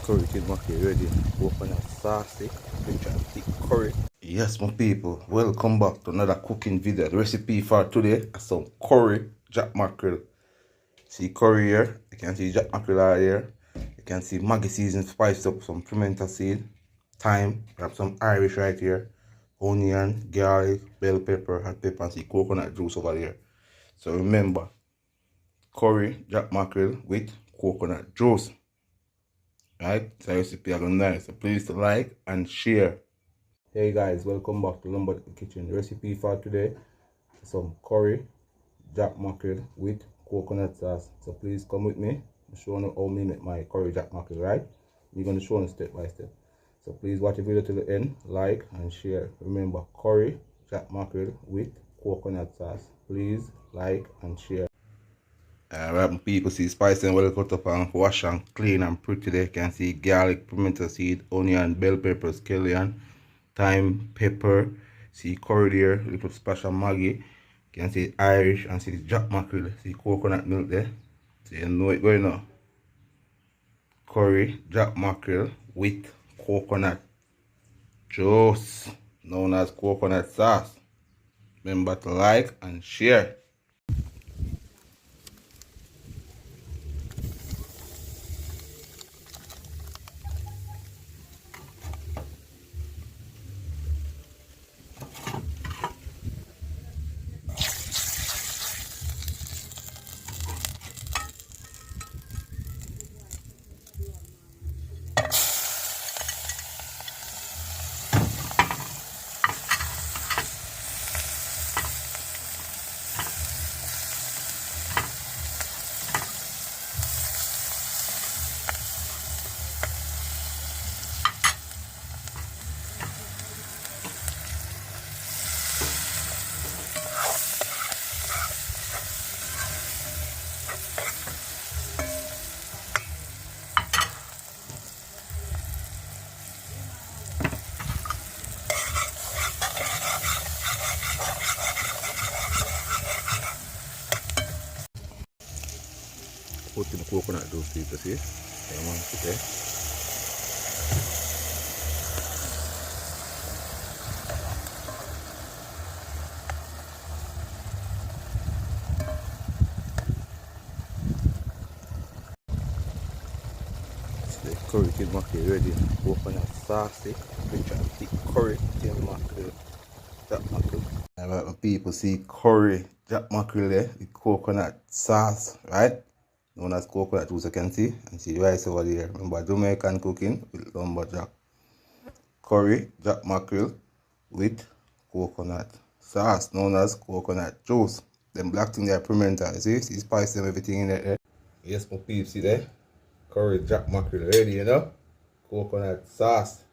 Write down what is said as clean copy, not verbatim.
Curry kid mackerel ready. Coconut saucy, rich and thick curry. Yes, my people, welcome back to another cooking video. The recipe for today is some curry jack mackerel. See curry here, you can see jack mackerel right here. You can see Maggi season spiced up, some pimento seed, thyme, we have some Irish right here, onion, garlic, bell pepper, hot pepper, and see coconut juice over there. So remember, curry jack mackerel with coconut juice. Right, so recipe are going nice. So please to like and share. Hey guys, welcome back to Lumberjack Kitchen. The recipe for today is some curry jack mackerel with coconut sauce. So please come with me. I'm showing you how me make my curry jack mackerel, right? We're going to show you step by step. So please watch the video to the end, like and share. Remember, curry jack mackerel with coconut sauce. Please like and share. Alright, people see spice and well cut up and wash and clean and pretty. There you can see garlic, pimento seed, onion, bell pepper, scallion, thyme, pepper. See curry there, little splash of Maggi. You can see Irish and see the jack mackerel. See coconut milk there. So you know it going on. Curry jack mackerel with coconut juice, known as coconut sauce. Remember to like and share. Put in the coconut juice, people see. Yeah, man, put there. The curry kid mackerel ready. Coconut saucy, rich and thick curry till mackerel, jack mackerel. Alright, my people see curry jack mackerel there with coconut sauce, right? Known as coconut juice, you can see, and see rice over there. Remember Jamaican cooking with lumberjack. Curry jack mackerel with coconut sauce, known as coconut juice. Them black thing there pimento, you see spice and everything in there. Yes, my peeps, see there? Curry jack mackerel ready, you know? Coconut sauce.